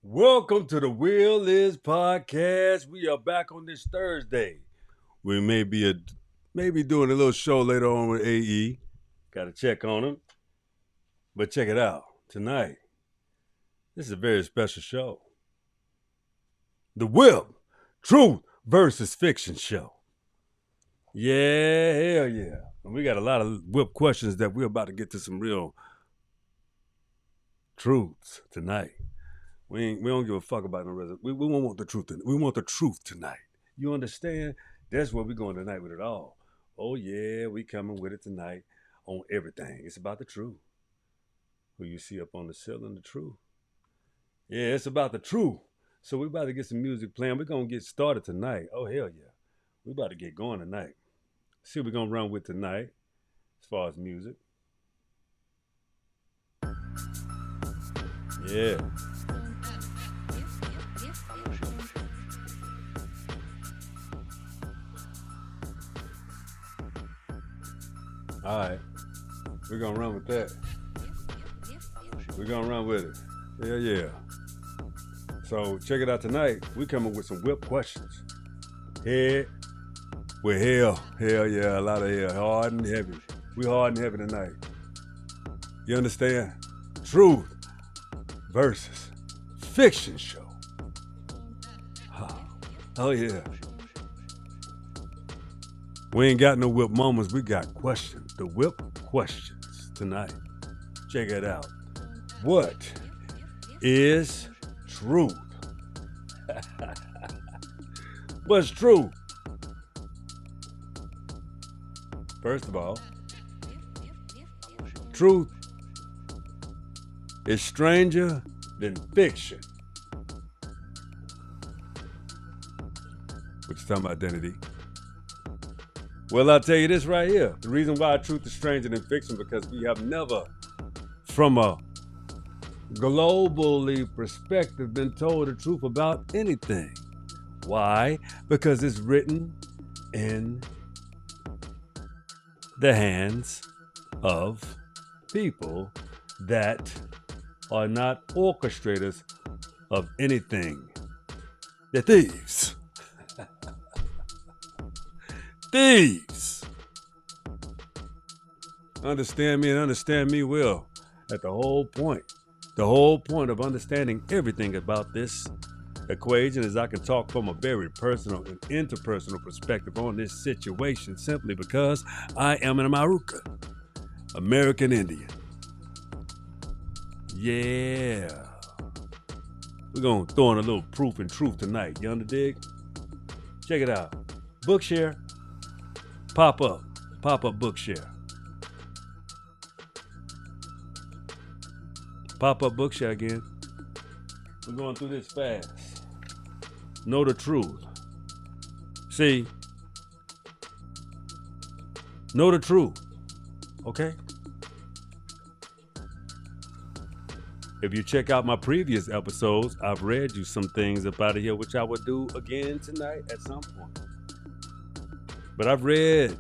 Welcome to the Will Is Podcast. We are back on this Thursday. We maybe doing a little show later on with AE. Got to check on him. But check it out. Tonight, this is a very special show. The WIP, Truth versus Fiction show. Yeah, hell yeah. And we got a lot of WIP questions that we're about to get to some real truths tonight. We don't give a fuck about no resolution. We want the truth. We want the truth tonight. You understand? That's where we're going tonight with it all. Oh yeah, we coming with it tonight on everything. It's about the truth. Who you see up on the ceiling, the truth. Yeah, it's about the truth. So we about to get some music playing. We're gonna get started tonight. Oh hell yeah. We about to get going tonight. See what we're gonna run with tonight as far as music. Yeah. All right, we're gonna run with that. We're gonna run with it. Yeah. So check it out tonight. We coming with some WIP questions. Head with hell. Hell yeah, a lot of hell. Hard and heavy. We hard and heavy tonight. You understand? Truth versus fiction show. Oh yeah. We ain't got no WIP moments. We got questions. The WIP questions tonight. Check it out. What is truth? What's truth? First of all, truth is stranger than fiction. What you talking about, identity? Well, I'll tell you this right here. The reason why truth is stranger than fiction, because we have never, from a globally perspective, been told the truth about anything. Why? Because it's written in the hands of people that are not orchestrators of anything. They're thieves. Thieves. Understand me and understand me well. At the whole point of understanding everything about this equation is I can talk from a very personal and interpersonal perspective on this situation simply because I am an Amaruka, American Indian. Yeah. We're going to throw in a little proof and truth tonight. You underdig? Check it out. Bookshare. Pop-up bookshare. Pop-up bookshare again. We're going through this fast. Know the truth. See, know the truth. Okay? If you check out my previous episodes, I've read you some things up out of here, which I would do again tonight at some point. But I've read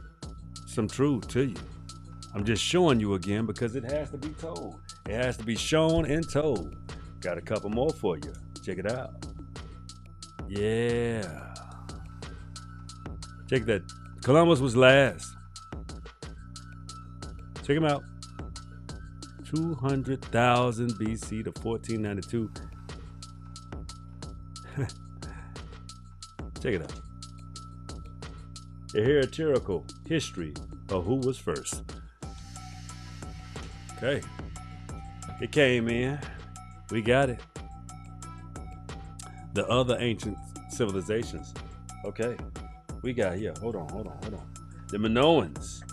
some truth to you. I'm just showing you again because it has to be told. It has to be shown and told. Got a couple more for you. Check it out. Yeah. Check that. Columbus was last. Check him out. 200,000 BC to 1492. Check it out. A heritable history of who was first. Okay. It came in. We got it. The other ancient civilizations. Okay. We got here. Hold on. The Minoans.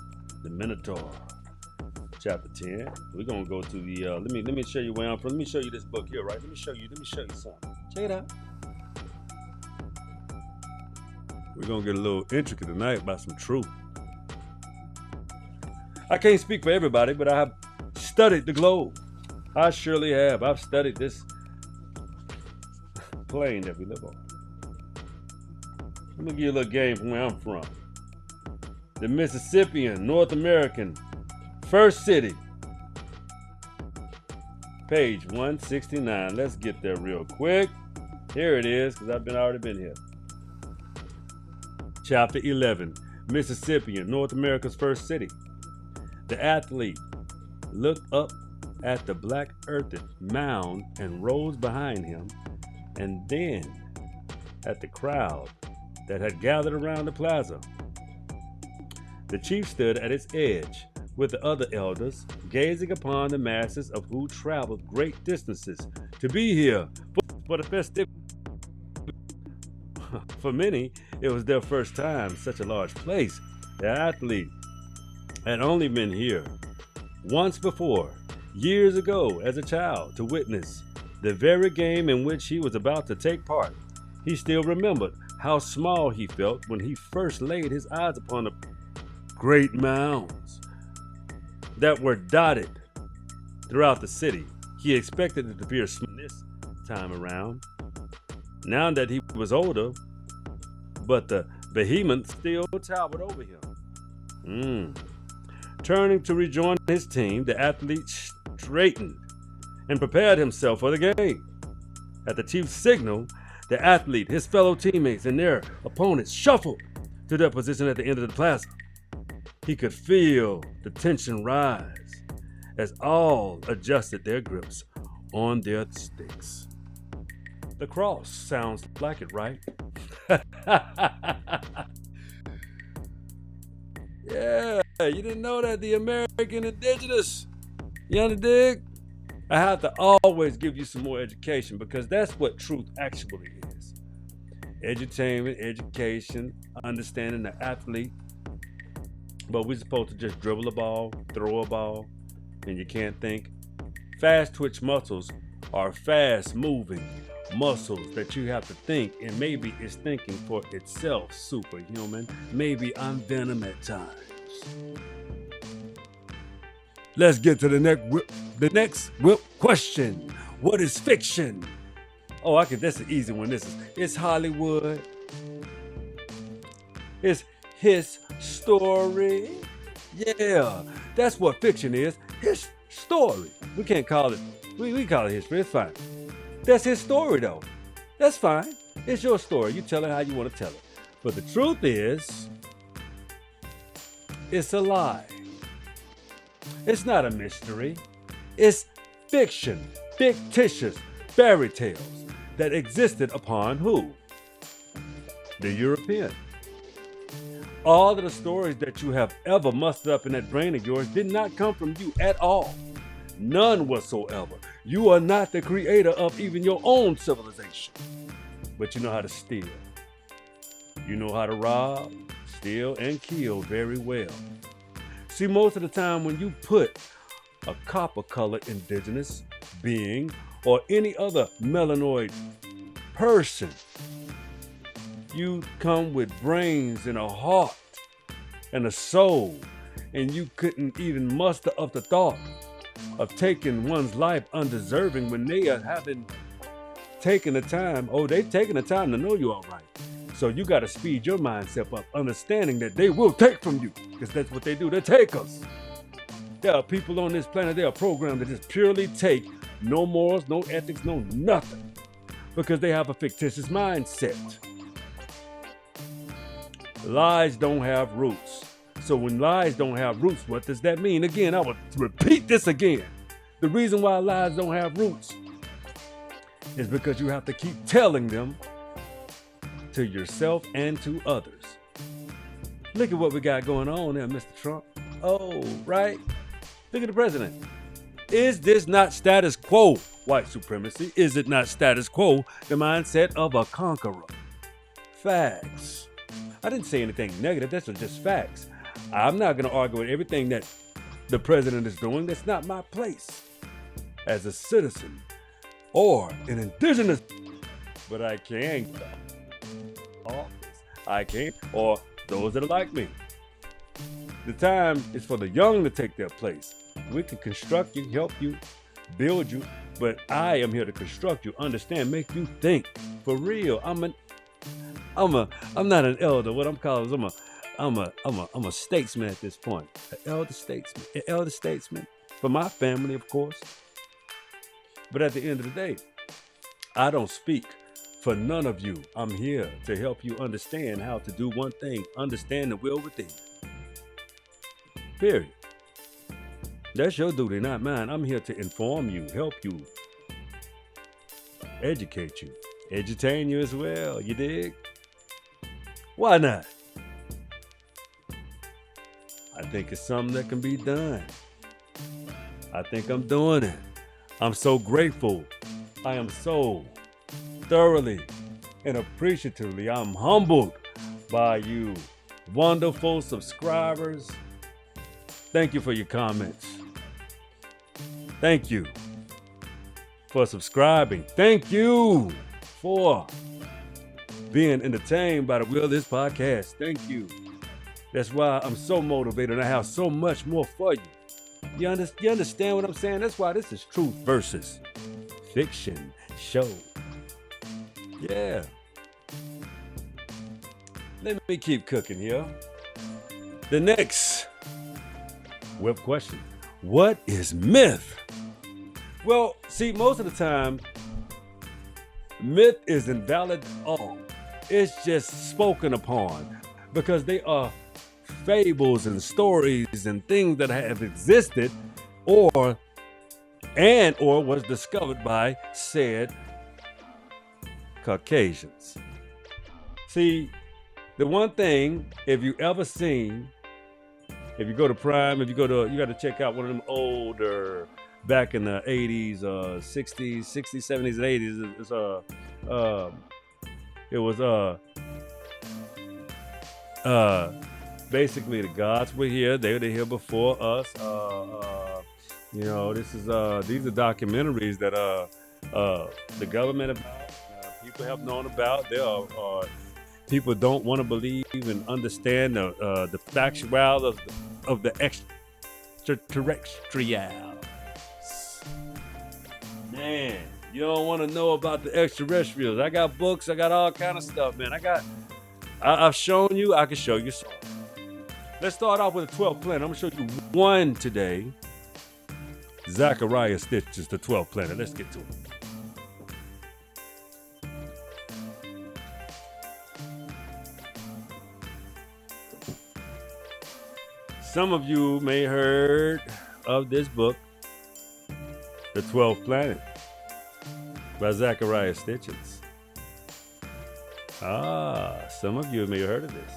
The Minotaur. Chapter 10. We're gonna go to the let me show you where I'm from. Let me show you this book here, right? Let me show you something. Check it out. We're gonna get a little intricate tonight about some truth. I can't speak for everybody, but I have studied the globe. I surely have. I've studied this plane that we live on. Let me give you a little game from where I'm from. The Mississippian, North American, first city Page 169. Let's get there real quick. Here it is, because I've already been here. Chapter 11. Mississippi, North America's first city. The athlete looked up at the black earthen mound and rose behind him, and then at the crowd that had gathered around the plaza. The chief stood at its edge with the other elders, gazing upon the masses of who traveled great distances to be here for the festive. For many, it was their first time such a large place. The athlete had only been here once before, years ago as a child, to witness the very game in which he was about to take part. He still remembered how small he felt when he first laid his eyes upon the great mounds that were dotted throughout the city. He expected it to appear this time around, now that he was older, but the behemoth still towered over him. Turning to rejoin his team, the athlete straightened and prepared himself for the game. At the chief's signal, the athlete, his fellow teammates, and their opponents shuffled to their position at the end of the plaza. He could feel the tension rise as all adjusted their grips on their sticks. The cross sounds like it, right? Yeah, you didn't know that? The American indigenous. You understand? I have to always give you some more education, because that's what truth actually is. Edutainment, education, understanding the athlete. But we're supposed to just dribble a ball, throw a ball, and you can't think. Fast twitch muscles are fast moving muscles that you have to think, and maybe it's thinking for itself, superhuman. Maybe I'm Venom at times. Let's get to the next WIP question. What is fiction? Oh, that's an easy one. It's Hollywood. It's his story. Yeah, that's what fiction is. His story. We can't call it, we call it history. It's fine. That's his story, though. That's fine. It's your story. You tell it how you want to tell it. But the truth is, it's a lie. It's not a mystery. It's fiction, fictitious fairy tales that existed upon who? The European. All of the stories that you have ever mustered up in that brain of yours did not come from you at all. None whatsoever. You are not the creator of even your own civilization. But you know how to steal. You know how to rob, steal, and kill very well. See, most of the time when you put a copper-colored indigenous being or any other melanoid person, you come with brains and a heart and a soul, and you couldn't even muster up the thought of taking one's life undeserving when they haven't taken the time. Oh, they've taken the time to know you all right. So you got to speed your mindset up, understanding that they will take from you, because that's what they do. They take us. There are people on this planet, they are programmed to just purely take. No morals, no ethics, no nothing, because they have a fictitious mindset. Lies don't have roots. So when lies don't have roots, what does that mean? Again, I will repeat this again. The reason why lies don't have roots is because you have to keep telling them to yourself and to others. Look at what we got going on there, Mr. Trump. Oh, right? Look at the president. Is this not status quo, white supremacy? Is it not status quo, the mindset of a conqueror? Facts. I didn't say anything negative. That's just facts. I'm not going to argue with everything that the president is doing. That's not my place as a citizen or an indigenous. But I can. I can. Or those that are like me. The time is for the young to take their place. We can construct you, help you, build you. But I am here to construct you, understand, make you think. For real. I'm not an elder. What I'm calling is I'm a statesman at this point. An elder statesman for my family, of course. But at the end of the day, I don't speak for none of you. I'm here to help you understand how to do one thing: understand the will within. Period. That's your duty, not mine. I'm here to inform you, help you, educate you, entertain you as well. You dig? Why not? I think it's something that can be done. I think I'm doing it. I'm so grateful. I am so thoroughly and appreciatively, I'm humbled by you wonderful subscribers. Thank you for your comments. Thank you for subscribing. Thank you for being entertained by the Will This podcast. Thank you. That's why I'm so motivated and I have so much more for you. You understand what I'm saying? That's why this is Truth versus Fiction show. Yeah. Let me keep cooking here. The next WIP question: what is myth? Well, see, most of the time, myth is invalid at all. It's just spoken upon because they are fables and stories and things that have existed or was discovered by said Caucasians. See, the one thing, if you ever seen, if you go to Prime, you got to check out one of them older, back in the 80s, 60s, 70s, and 80s. It was basically the gods were here. They were here before us. These are documentaries that the government people have known about. There are people don't want to believe and understand the factual of the extraterrestrials. Man, you don't want to know about the extraterrestrials. I got books. I got all kind of stuff, man. I've shown you. I can show you some. Let's start off with the 12th planet. I'm going to show you one today. Zachariah Stitches, the 12th planet. Let's get to it. Some of you may heard of this book, The 12th Planet, by Zachariah Stitches. Some of you may have heard of this.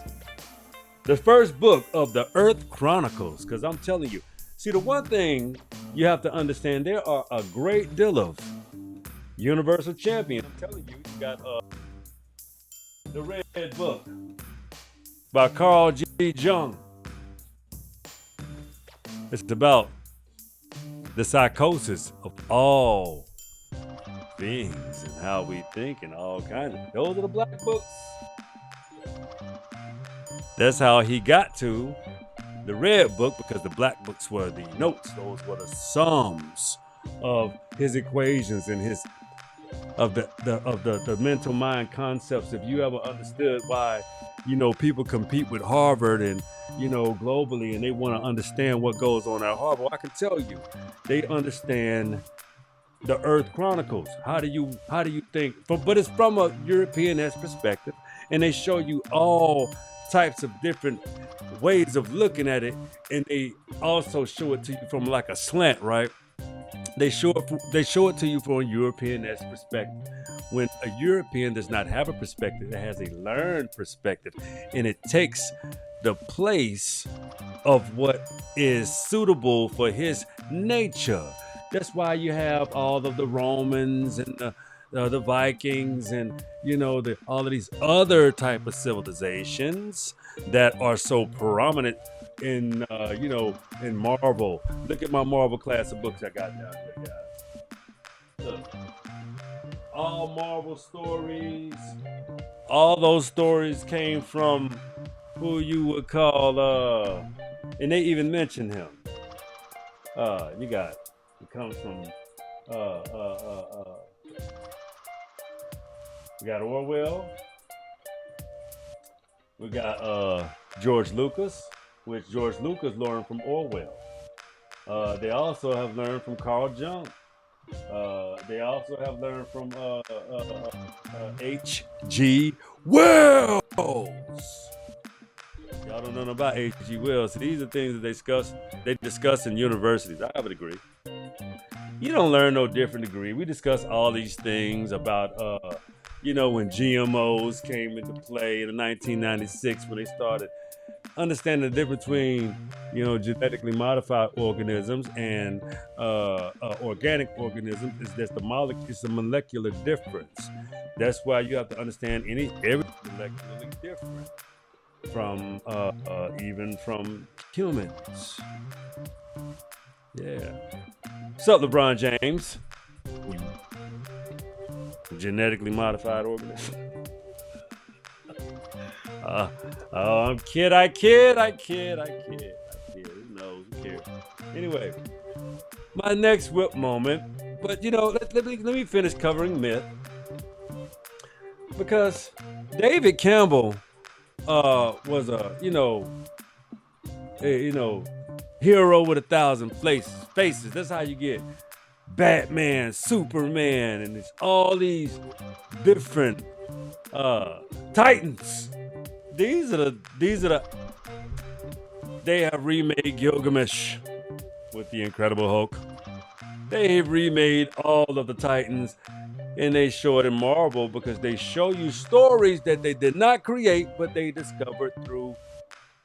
The first book of the Earth Chronicles, because I'm telling you, see, the one thing you have to understand, there are a great deal of universal champions. I'm telling you, you got the Red Book by Carl G. Jung. It's about the psychosis of all beings and how we think and all kinds of. Those are the black books. That's how he got to the red book, because the black books were the notes. Those were the sums of his equations and his of the mental mind concepts. If you ever understood why, people compete with Harvard and, globally, and they want to understand what goes on at Harvard, I can tell you, they understand the Earth Chronicles. How do you think? But it's from a European-esque perspective, and they show you all types of different ways of looking at it, and they also show it to you from like a slant, right? They show it to you from a European-esque perspective. When a European does not have a perspective, it has a learned perspective, and it takes the place of what is suitable for his nature. That's why you have all of the Romans and the Vikings and all of these other type of civilizations that are so prominent in in Marvel. Look at my Marvel class of books I got down here, guys. Look. All Marvel stories, all those stories came from who you would call and they even mention him. It comes from we got Orwell. We got George Lucas, which George Lucas learned from Orwell. They also have learned from Carl Jung. They also have learned from H.G. Wells. Y'all don't know nothing about H.G. Wells. So these are things that they discuss in universities. I have a degree. You don't learn no different degree. We discuss all these things about, when GMOs came into play in 1996 when they started understanding the difference between, genetically modified organisms and organic organisms is that it's a molecular difference. That's why you have to understand every molecularly different from even from humans. Yeah. What's up, LeBron James? Genetically modified organism. I'm kid. I kid. Who knows? Who cares? Anyway, my next WIP moment. But let me finish covering myth, because David Campbell was a hero with 1,000 faces. That's how you get Batman, Superman, and it's all these different Titans. These are the. They have remade Gilgamesh with the Incredible Hulk. They have remade all of the Titans, and they show it in Marvel because they show you stories that they did not create, but they discovered through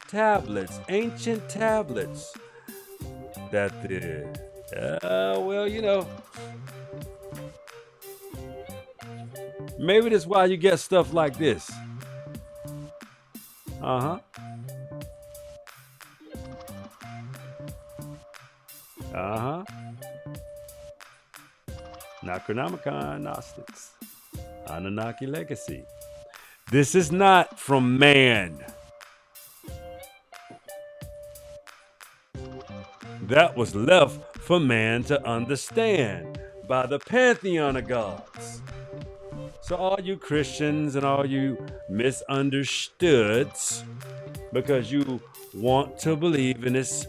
tablets, ancient tablets. That did. Maybe that's why you get stuff like this. Necronomicon Gnostics. Anunnaki Legacy. This is not from man. That was left for man to understand by the pantheon of gods. So all you Christians and all you misunderstoods, because you want to believe in this,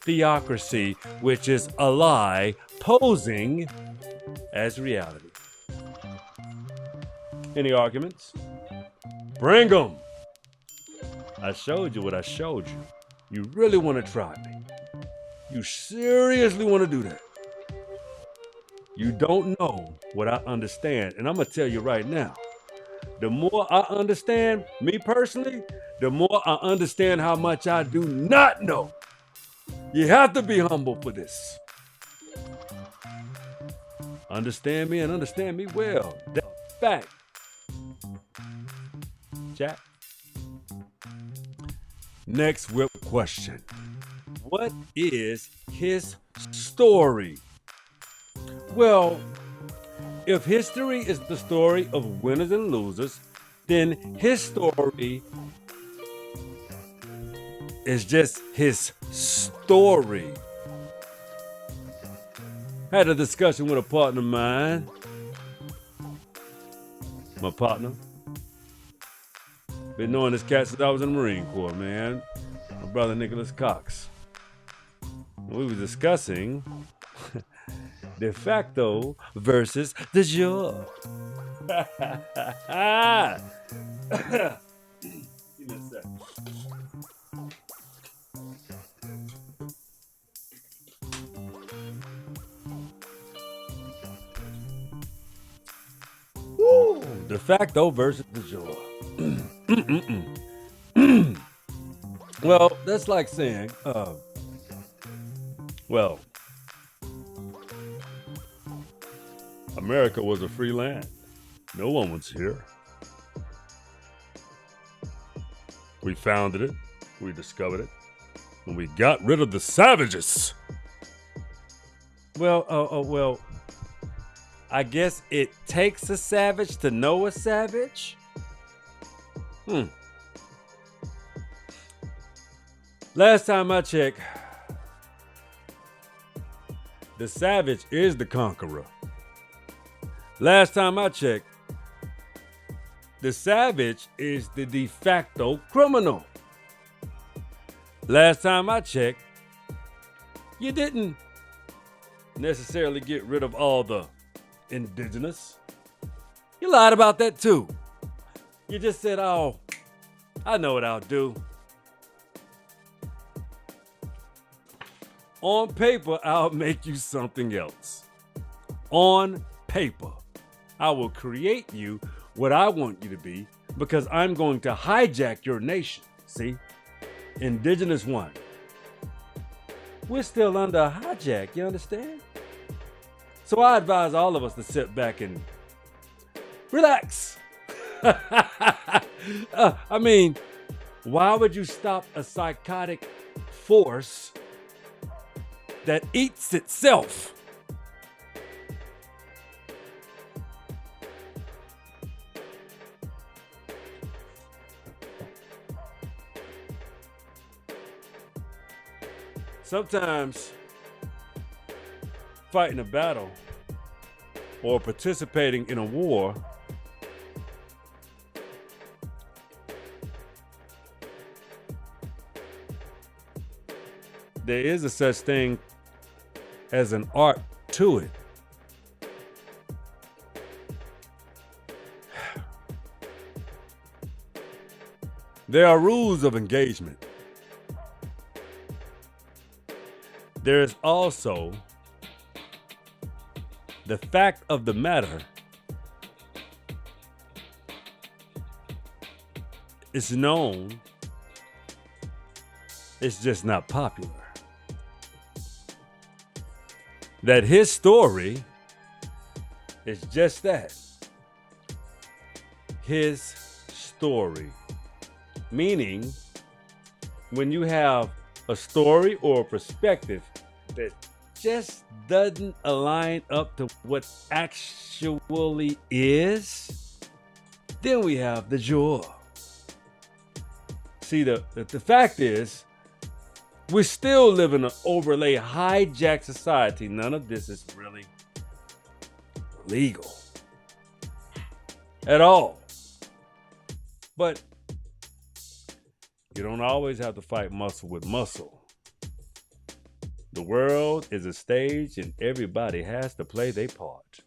theocracy, which is a lie posing as reality. Any arguments? Bring them. I showed you what I showed you. You really want to try me? You seriously want to do that? You don't know what I understand. And I'm going to tell you right now, the more I understand, me personally, the more I understand how much I do not know. You have to be humble for this. Understand me and understand me well. That's a fact. Jack. Next WIP question. What is his story? Well, if history is the story of winners and losers, then his story is just his story. Had a discussion with a partner of mine. My partner. Been knowing this cat since I was in the Marine Corps, man. My brother Nicholas Cox. We were discussing de facto versus de jure. Give me a sec. Woo! De facto versus de jure. Well, that's like saying, America was a free land. No one was here. We founded it, we discovered it, and we got rid of the savages. Well, I guess it takes a savage to know a savage? Last time I checked, the savage is the conqueror. Last time I checked, the savage is the de facto criminal. Last time I checked, you didn't necessarily get rid of all the indigenous. You lied about that too. You just said, oh, I know what I'll do. On paper, I'll make you something else. On paper, I will create you what I want you to be because I'm going to hijack your nation. See? Indigenous one. We're still under hijack, you understand? So I advise all of us to sit back and relax. I mean, why would you stop a psychotic force that eats itself? Sometimes fighting a battle or participating in a war there is a such thing as an art to it. There are rules of engagement. There is also the fact of the matter is known, it's just not popular. That his story is just that. His story. Meaning, when you have a story or a perspective that just doesn't align up to what actually is, then we have the jaw. See, the fact is, we still live in an overlay hijacked society. None of this is really legal at all. But you don't always have to fight muscle with muscle. The world is a stage and everybody has to play their part.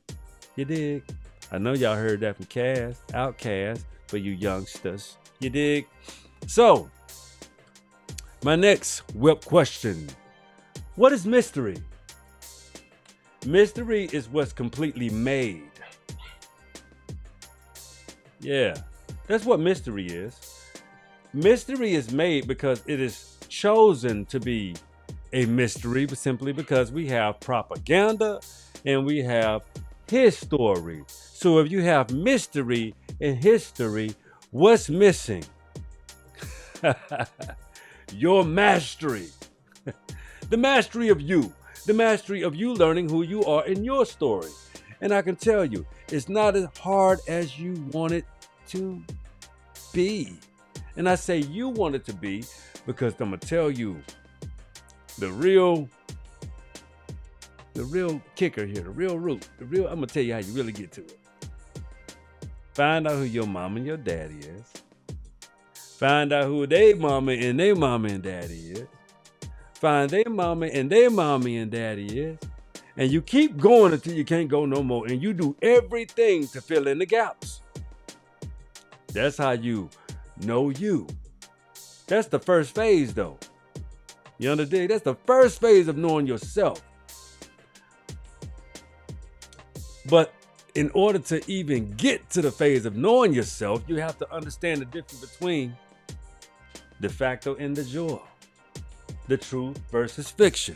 You dig? I know y'all heard that from Outkast, for you youngsters. You dig? So, my next WIP question. What is mystery? Mystery is what's completely made. Yeah, that's what mystery is. Mystery is made because it is chosen to be a mystery, but simply because we have propaganda and we have history. So if you have mystery and history, what's missing? Your mastery. The mastery of you. The mastery of you learning who you are in your story. And I can tell you, it's not as hard as you want it to be. And I say you want it to be because I'm going to tell you the real kicker here, the real root, I'm going to tell you how you really get to it. Find out who your mama and your daddy is. Find out who their mama and daddy is. Find their mama and their mommy and daddy is. And you keep going until you can't go no more. And you do everything to fill in the gaps. That's how you know you. That's the first phase though. You understand? That's the first phase of knowing yourself. But in order to even get to the phase of knowing yourself, you have to understand the difference between de facto and de jure. The truth versus fiction.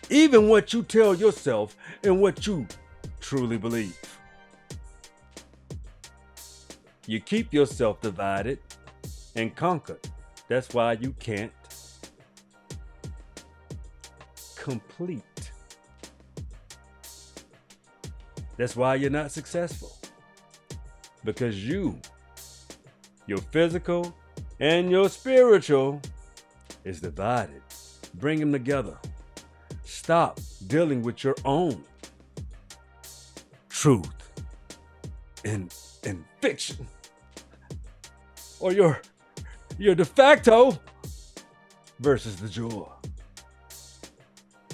Even what you tell yourself and what you truly believe. You keep yourself divided and conquered. That's why you can't complete. That's why you're not successful. Because your physical and your spiritual is divided. Bring them together. Stop dealing with your own truth and fiction. Or your de facto versus the jure.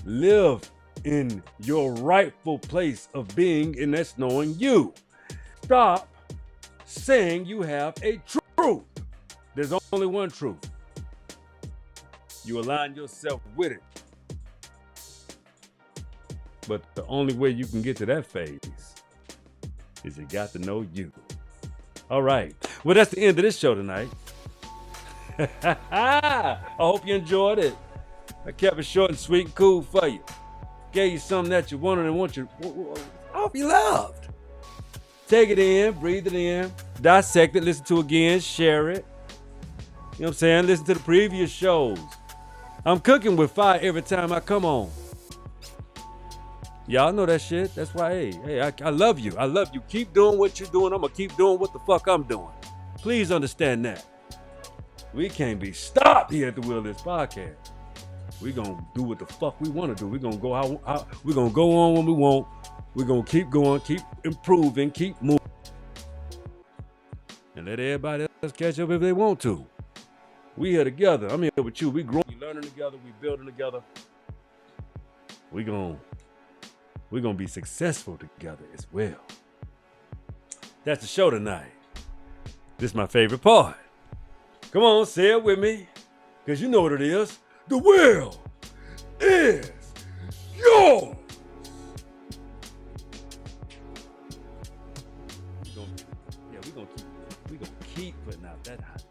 Live in your rightful place of being, and that's knowing you. Stop saying you have a truth. There's only one truth. You align yourself with it. But the only way you can get to that phase is you got to know you. All right. Well, that's the end of this show tonight. I hope you enjoyed it. I kept it short and sweet and cool for you. Gave you something that you wanted and I hope you loved. Take it in, breathe it in, dissect it, listen to it again, share it. You know what I'm saying? Listen to the previous shows. I'm cooking with fire every time I come on. Y'all know that shit. That's why, I love you. I love you. Keep doing what you're doing. I'm going to keep doing what the fuck I'm doing. Please understand that. We can't be stopped here at the Wheel of This Podcast. We're going to do what the fuck we want to do. We're going to go how we're going to go on when we want. We're going to keep going, keep improving, keep moving. And let everybody else catch up if they want to. We here together. I'm here with you. We growing, we learning together, we building together. We're going to be successful together as well. That's the show tonight. This is my favorite part. Come on, say it with me. Because you know what it is. The wheel is yours. We're gonna keep putting out that hot